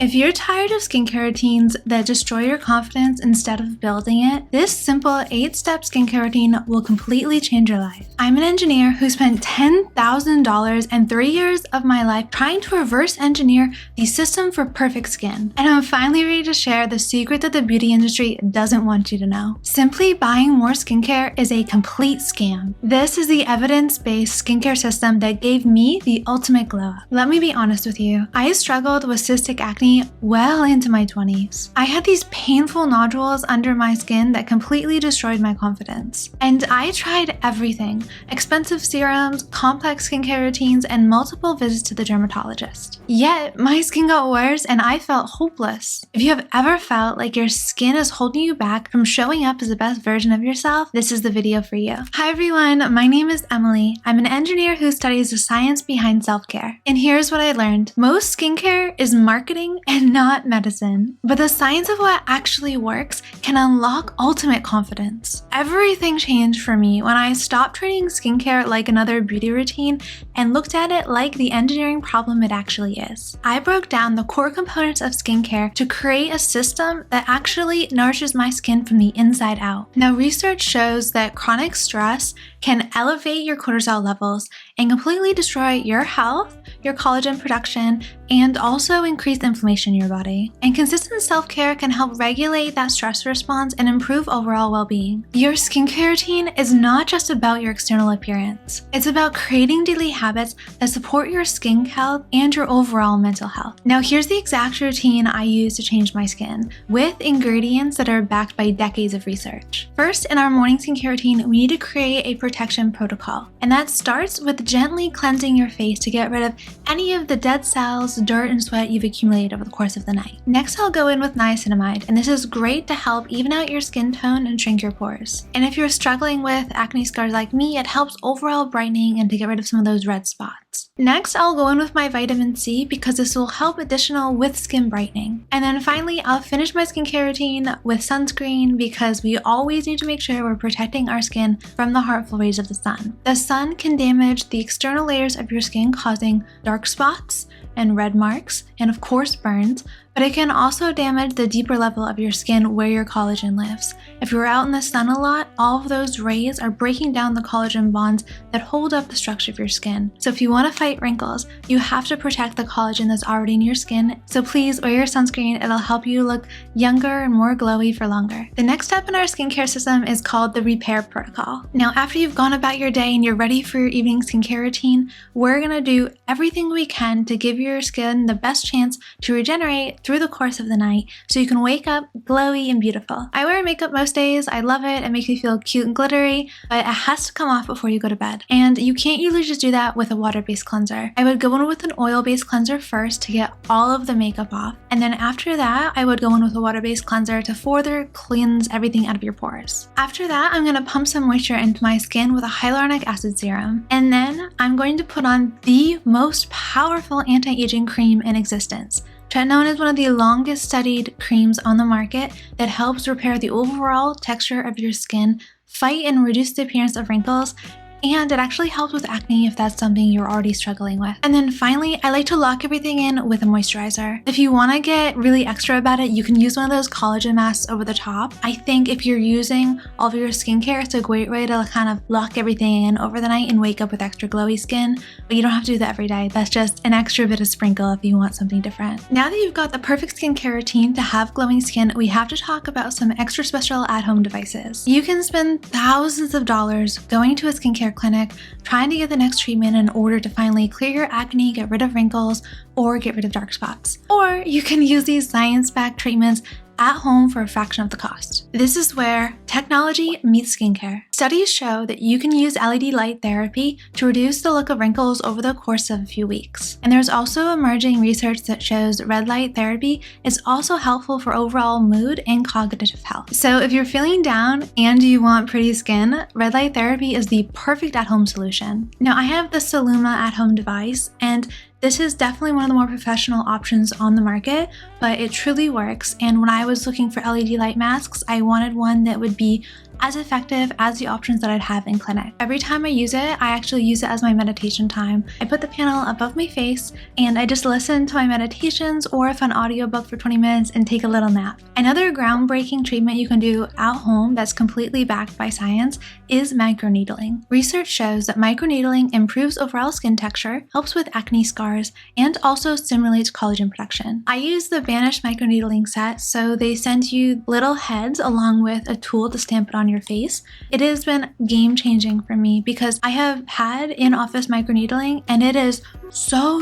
If you're tired of skincare routines that destroy your confidence instead of building it, this simple 8-step skincare routine will completely change your life. I'm an engineer who spent $10,000 and 3 years of my life trying to reverse engineer the system for perfect skin. And I'm finally ready to share the secret that the beauty industry doesn't want you to know. Simply buying more skincare is a complete scam. This is the evidence-based skincare system that gave me the ultimate glow up. Let me be honest with you. I struggled with cystic acne well into my 20s. I had these painful nodules under my skin that completely destroyed my confidence. And I tried everything: expensive serums, complex skincare routines, and multiple visits to the dermatologist. Yet, my skin got worse and I felt hopeless. If you have ever felt like your skin is holding you back from showing up as the best version of yourself, this is the video for you. Hi everyone, my name is Emily. I'm an engineer who studies the science behind self-care. And here's what I learned. Most skincare is marketing and not medicine. But the science of what actually works can unlock ultimate confidence. Everything changed for me when I stopped treating skincare like another beauty routine and looked at it like the engineering problem it actually is. I broke down the core components of skincare to create a system that actually nourishes my skin from the inside out. Now, research shows that chronic stress can elevate your cortisol levels and completely destroy your health, your collagen production, and also increase inflammation in your body. And consistent self-care can help regulate that stress response and improve overall well-being. Your skincare routine is not just about your external appearance. It's about creating daily habits that support your skin health and your overall mental health. Now, here's the exact routine I use to change my skin, with ingredients that are backed by decades of research. First, in our morning skincare routine, we need to create a protection protocol. And that starts with gently cleansing your face to get rid of any of the dead cells, dirt, and sweat you've accumulated over the course of the night. Next, I'll go in with niacinamide, and this is great to help even out your skin tone and shrink your pores. And if you're struggling with acne scars like me, it helps overall brightening and to get rid of some of those red spots. Next, I'll go in with my vitamin C because this will help additional with skin brightening. And then finally, I'll finish my skincare routine with sunscreen because we always need to make sure we're protecting our skin from the harmful rays of the sun. The sun can damage the external layers of your skin, causing dark spots and red marks, and of course burns, but it can also damage the deeper level of your skin where your collagen lives. If you're out in the sun a lot, all of those rays are breaking down the collagen bonds that hold up the structure of your skin. So if you want to fight wrinkles, you have to protect the collagen that's already in your skin. So please wear your sunscreen, it'll help you look younger and more glowy for longer. The next step in our skincare system is called the repair protocol. Now, after you've gone about your day and you're ready for your evening skincare routine, we're gonna do everything we can to give your skin the best chance to regenerate through the course of the night so you can wake up glowy and beautiful. I wear makeup most days. I love it. It makes me feel cute and glittery, but it has to come off before you go to bed. And you can't usually just do that with a water-based cleanser. I would go in with an oil-based cleanser first to get all of the makeup off. And then after that, I would go in with a water-based cleanser to further cleanse everything out of your pores. After that, I'm going to pump some moisture into my skin with a hyaluronic acid serum. And then I'm going to put on the most powerful anti-aging cream in existence. Tretinoin is one of the longest studied creams on the market that helps repair the overall texture of your skin, fight and reduce the appearance of wrinkles, and it actually helps with acne if that's something you're already struggling with. And then finally, I like to lock everything in with a moisturizer. If you want to get really extra about it, you can use one of those collagen masks over the top. I think if you're using all of your skincare, it's a great way to kind of lock everything in over the night and wake up with extra glowy skin, but you don't have to do that every day. That's just an extra bit of sprinkle if you want something different. Now that you've got the perfect skincare routine to have glowing skin, we have to talk about some extra special at-home devices. You can spend thousands of dollars going to a skincare clinic trying to get the next treatment in order to finally clear your acne, get rid of wrinkles, or get rid of dark spots. Or you can use these science-backed treatments at home for a fraction of the cost. This is where technology meets skincare. Studies show that you can use LED light therapy to reduce the look of wrinkles over the course of a few weeks. And there's also emerging research that shows red light therapy is also helpful for overall mood and cognitive health. So if you're feeling down and you want pretty skin, red light therapy is the perfect at-home solution. Now, I have the Soluma at-home device, and this is definitely one of the more professional options on the market, but it truly works. And when I was looking for LED light masks, I wanted one that would be as effective as the options that I'd have in clinic. Every time I use it, I actually use it as my meditation time. I put the panel above my face and I just listen to my meditations or a fun audiobook for 20 minutes and take a little nap. Another groundbreaking treatment you can do at home that's completely backed by science is microneedling. Research shows that microneedling improves overall skin texture, helps with acne scars, and also stimulates collagen production. I use the Vanish microneedling set, so they send you little heads along with a tool to stamp it on your face. It has been game-changing for me because I have had in-office microneedling and it is so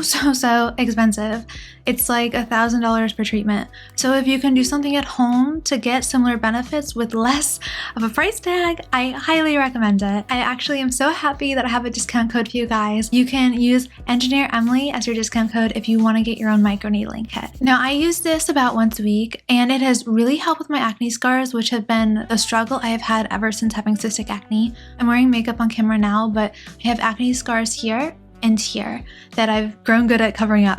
expensive. It's like $1,000 per treatment. So if you can do something at home to get similar benefits with less of a price tag, I highly recommend it. I actually am so happy that I have a discount code for you guys. You can use Engineer Emily as your discount code if you want to get your own microneedling kit. Now, I use this about once a week and it has really helped with my acne scars, which have been a struggle I have had ever since having cystic acne. I'm wearing makeup on camera now, but I have acne scars here and here that I've grown good at covering up.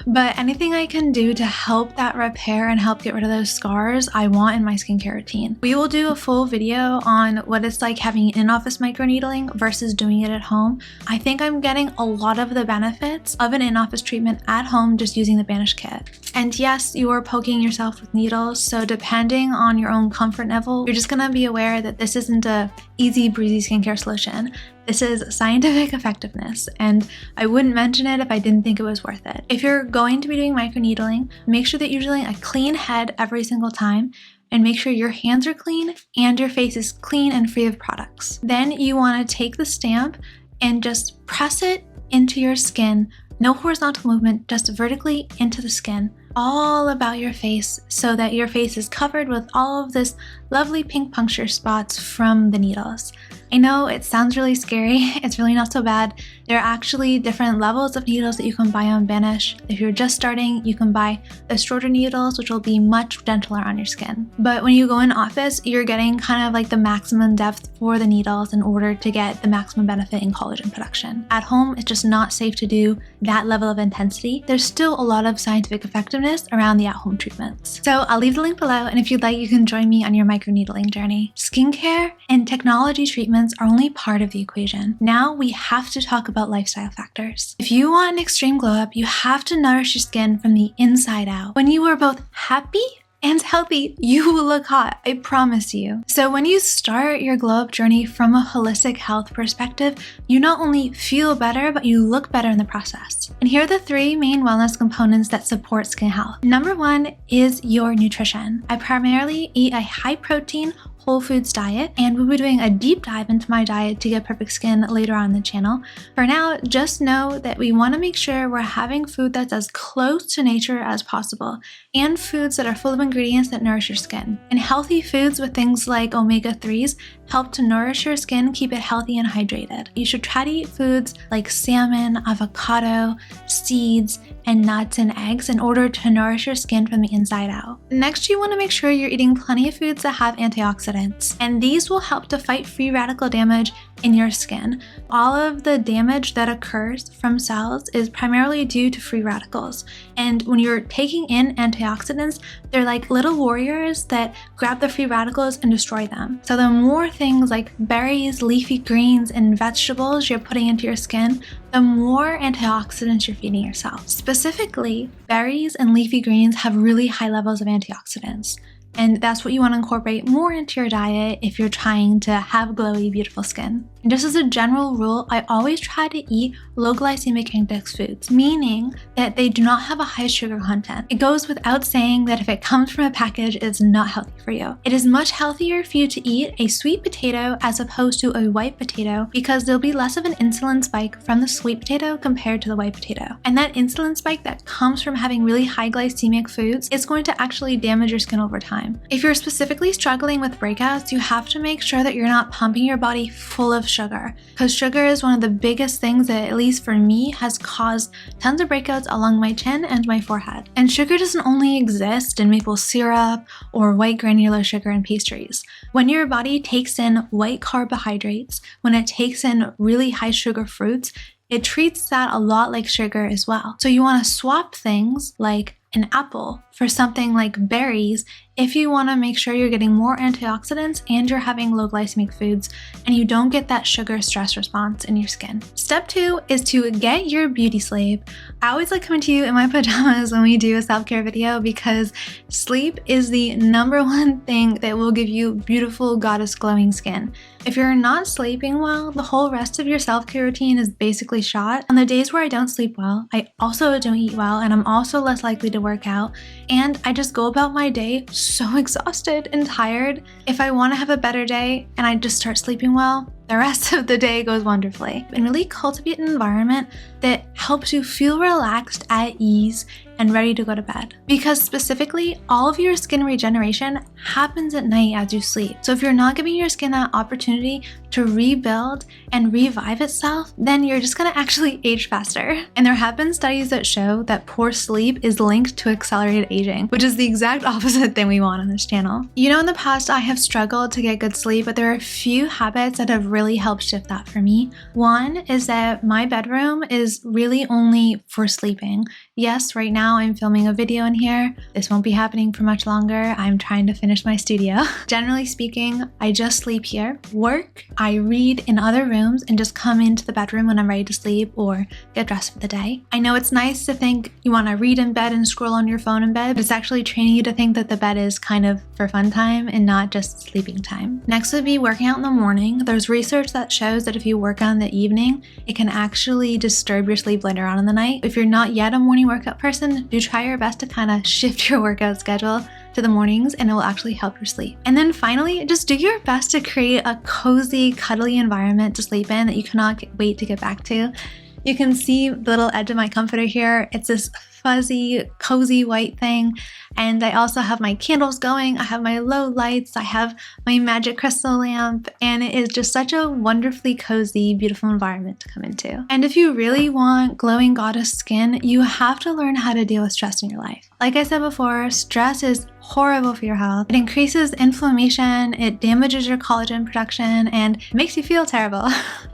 But anything I can do to help that repair and help get rid of those scars, I want in my skincare routine. We will do a full video on what it's like having in-office microneedling versus doing it at home. I think I'm getting a lot of the benefits of an in-office treatment at home just using the Vanish kit. And yes, you are poking yourself with needles, so depending on your own comfort level, you're just gonna be aware that this isn't a easy breezy skincare solution. This is scientific effectiveness, and I wouldn't mention it if I didn't think it was worth it. If you're going to be doing microneedling, make sure that you're using a clean head every single time, and make sure your hands are clean and your face is clean and free of products. Then you want to take the stamp and just press it into your skin. No horizontal movement, just vertically into the skin, all about your face so that your face is covered with all of this lovely pink puncture spots from the needles. I know it sounds really scary. It's really not so bad. There are actually different levels of needles that you can buy on Vanish. If you're just starting, you can buy the shorter needles, which will be much gentler on your skin. But when you go in office, you're getting kind of like the maximum depth for the needles in order to get the maximum benefit in collagen production. At home, it's just not safe to do that level of intensity. There's still a lot of scientific effectiveness around the at-home treatments. So I'll leave the link below, and if you'd like, you can join me on your microneedling journey. Skincare and technology treatments are only part of the equation. Now we have to talk about lifestyle factors. If you want an extreme glow up, you have to nourish your skin from the inside out. When you are both happy and healthy, you will look hot, I promise you. So when you start your glow up journey from a holistic health perspective, you not only feel better, but you look better in the process. And here are the 3 main wellness components that support skin health. Number 1 is your nutrition. I primarily eat a high protein, whole foods diet, and we'll be doing a deep dive into my diet to get perfect skin later on the channel. For now, just know that we want to make sure we're having food that's as close to nature as possible, and foods that are full of ingredients that nourish your skin. And healthy foods with things like omega-3s help to nourish your skin, keep it healthy and hydrated. You should try to eat foods like salmon, avocado, seeds, and nuts and eggs in order to nourish your skin from the inside out. Next, you want to make sure you're eating plenty of foods that have antioxidants, and these will help to fight free radical damage in your skin. All of the damage that occurs from cells is primarily due to free radicals. And when you're taking in antioxidants, they're like little warriors that grab the free radicals and destroy them. So the more things like berries, leafy greens, and vegetables you're putting into your skin, the more antioxidants you're feeding yourself. Specifically, berries and leafy greens have really high levels of antioxidants. And that's what you want to incorporate more into your diet if you're trying to have glowy, beautiful skin. And just as a general rule, I always try to eat low glycemic index foods, meaning that they do not have a high sugar content. It goes without saying that if it comes from a package, it's not healthy for you. It is much healthier for you to eat a sweet potato as opposed to a white potato because there'll be less of an insulin spike from the sweet potato compared to the white potato. And that insulin spike that comes from having really high glycemic foods is going to actually damage your skin over time. If you're specifically struggling with breakouts, you have to make sure that you're not pumping your body full of sugar, because sugar is one of the biggest things that, at least for me, has caused tons of breakouts along my chin and my forehead. And sugar doesn't only exist in maple syrup or white granular sugar in pastries. When your body takes in white carbohydrates, when it takes in really high sugar fruits, it treats that a lot like sugar as well. So you want to swap things like an apple for something like berries if you want to make sure you're getting more antioxidants and you're having low glycemic foods and you don't get that sugar stress response in your skin. Step 2 is to get your beauty sleep. I always like coming to you in my pajamas when we do a self-care video because sleep is the #1 thing that will give you beautiful goddess glowing skin. If you're not sleeping well, the whole rest of your self-care routine is basically shot. On the days where I don't sleep well, I also don't eat well and I'm also less likely to work out, and I just go about my day so exhausted and tired. If I want to have a better day and I just start sleeping well, the rest of the day goes wonderfully. And really cultivate an environment that helps you feel relaxed, at ease, and ready to go to bed. Because specifically, all of your skin regeneration happens at night as you sleep. So if you're not giving your skin that opportunity to rebuild and revive itself, then you're just gonna actually age faster. And there have been studies that show that poor sleep is linked to accelerated aging, which is the exact opposite thing we want on this channel. You know, in the past, I have struggled to get good sleep, but there are a few habits that have really helped shift that for me. One is that my bedroom is really only for sleeping. Yes, right now I'm filming a video in here. This won't be happening for much longer. I'm trying to finish my studio. Generally speaking, I just sleep here, work, I read in other rooms, and just come into the bedroom when I'm ready to sleep or get dressed for the day. I know it's nice to think you want to read in bed and scroll on your phone in bed, but it's actually training you to think that the bed is kind of for fun time and not just sleeping time. Next would be working out in the morning. There's research that shows that if you work out in the evening, it can actually disturb your sleep later on in the night. If you're not yet a morning workout person, do try your best to kind of shift your workout schedule to the mornings and it will actually help your sleep. And then finally, just do your best to create a cozy, cuddly environment to sleep in that you cannot wait to get back to. You can see the little edge of my comforter here. It's this fuzzy, cozy white thing. And I also have my candles going. I have my low lights. I have my magic crystal lamp. And it is just such a wonderfully cozy, beautiful environment to come into. And if you really want glowing goddess skin, you have to learn how to deal with stress in your life. Like I said before, stress is horrible for your health. It increases inflammation, it damages your collagen production, and it makes you feel terrible.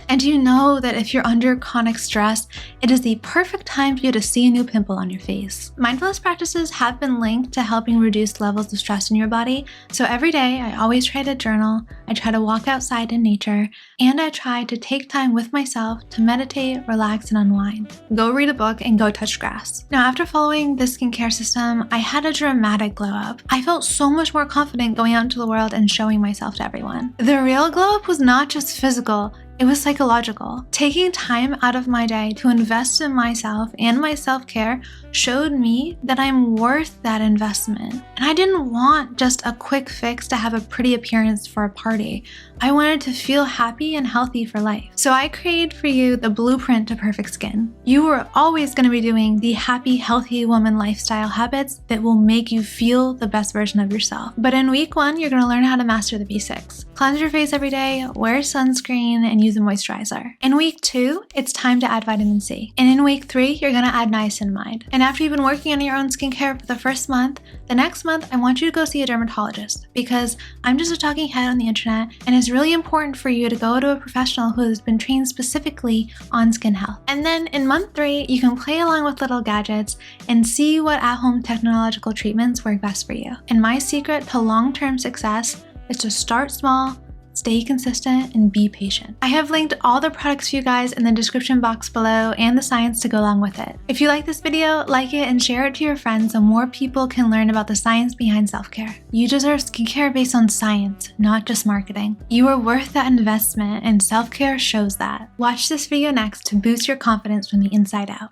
And you know that if you're under chronic stress, it is the perfect time for you to see a new pimple on your face. Mindfulness practices have been linked to helping reduce levels of stress in your body. So every day, I always try to journal, I try to walk outside in nature, and I try to take time with myself to meditate, relax, and unwind. Go read a book and go touch grass. Now, after following this skincare system, I had a dramatic glow up. I felt so much more confident going out into the world and showing myself to everyone. The real glow up was not just physical, it was psychological. Taking time out of my day to invest in myself and my self-care showed me that I'm worth that investment. And I didn't want just a quick fix to have a pretty appearance for a party. I wanted to feel happy and healthy for life. So I created for you the blueprint to perfect skin. You are always going to be doing the happy, healthy woman lifestyle habits that will make you feel the best version of yourself. But in week 1, you're going to learn how to master the basics. Cleanse your face every day, wear sunscreen, and use a moisturizer. In week 2, it's time to add vitamin C. And in week 3, you're going to add niacinamide. And after you've been working on your own skincare for the first month, the next month, I want you to go see a dermatologist because I'm just a talking head on the internet and it's really important for you to go to a professional who has been trained specifically on skin health. And then in month 3, you can play along with little gadgets and see what at-home technological treatments work best for you. And my secret to long-term success is to start small, stay consistent, and be patient. I have linked all the products for you guys in the description box below and the science to go along with it. If you like this video, like it and share it to your friends so more people can learn about the science behind self-care. You deserve skincare based on science, not just marketing. You are worth that investment and self-care shows that. Watch this video next to boost your confidence from the inside out.